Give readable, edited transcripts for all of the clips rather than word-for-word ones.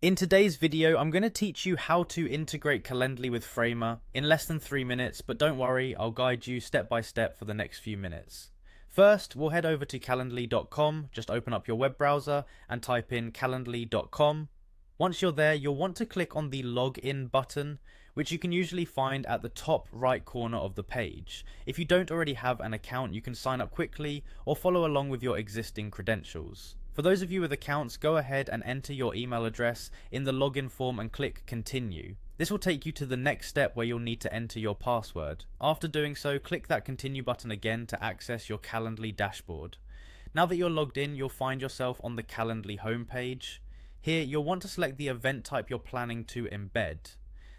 In today's video, I'm going to teach you how to integrate Calendly with Framer in less than 3 minutes, but don't worry, I'll guide you step by step for the next few minutes. First, we'll head over to calendly.com, just open up your web browser and type in calendly.com. Once you're there, you'll want to click on the login button, which you can usually find at the top right corner of the page. If you don't already have an account, you can sign up quickly or follow along with your existing credentials. For those of you with accounts, go ahead and enter your email address in the login form and click continue. This will take you to the next step where you'll need to enter your password. After doing so, click that continue button again to access your Calendly dashboard. Now that you're logged in, you'll find yourself on the Calendly homepage. Here, you'll want to select the event type you're planning to embed.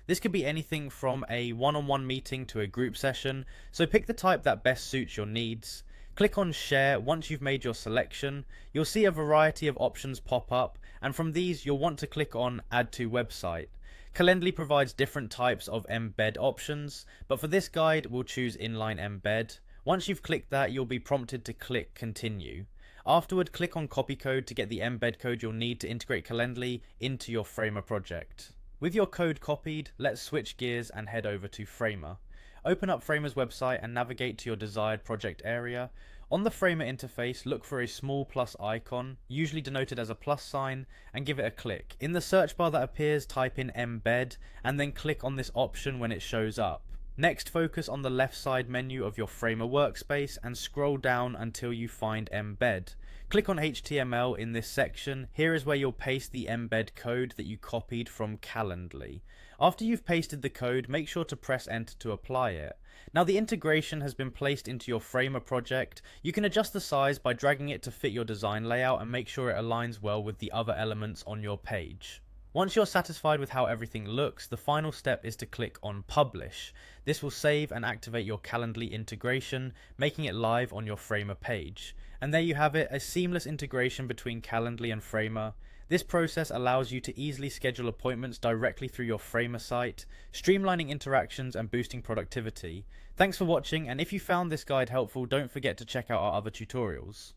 This could be anything from a one-on-one meeting to a group session, so pick the type that best suits your needs. Click on Share once you've made your selection. You'll see a variety of options pop up, and from these you'll want to click on Add to Website. Calendly provides different types of embed options, but for this guide we'll choose Inline Embed. Once you've clicked that, you'll be prompted to click Continue. Afterward, click on Copy Code to get the embed code you'll need to integrate Calendly into your Framer project. With your code copied, let's switch gears and head over to Framer. Open up Framer's website and navigate to your desired project area. On the Framer interface, look for a small plus icon, usually denoted as a plus sign, and give it a click. In the search bar that appears, type in Embed, and then click on this option when it shows up. Next, focus on the left side menu of your Framer workspace and scroll down until you find Embed. Click on HTML in this section. Here is where you'll paste the embed code that you copied from Calendly. After you've pasted the code, make sure to press enter to apply it. Now the integration has been placed into your Framer project. You can adjust the size by dragging it to fit your design layout and make sure it aligns well with the other elements on your page. Once you're satisfied with how everything looks, the final step is to click on Publish. This will save and activate your Calendly integration, making it live on your Framer page. And there you have it, a seamless integration between Calendly and Framer. This process allows you to easily schedule appointments directly through your Framer site, streamlining interactions and boosting productivity. Thanks for watching, and if you found this guide helpful, don't forget to check out our other tutorials.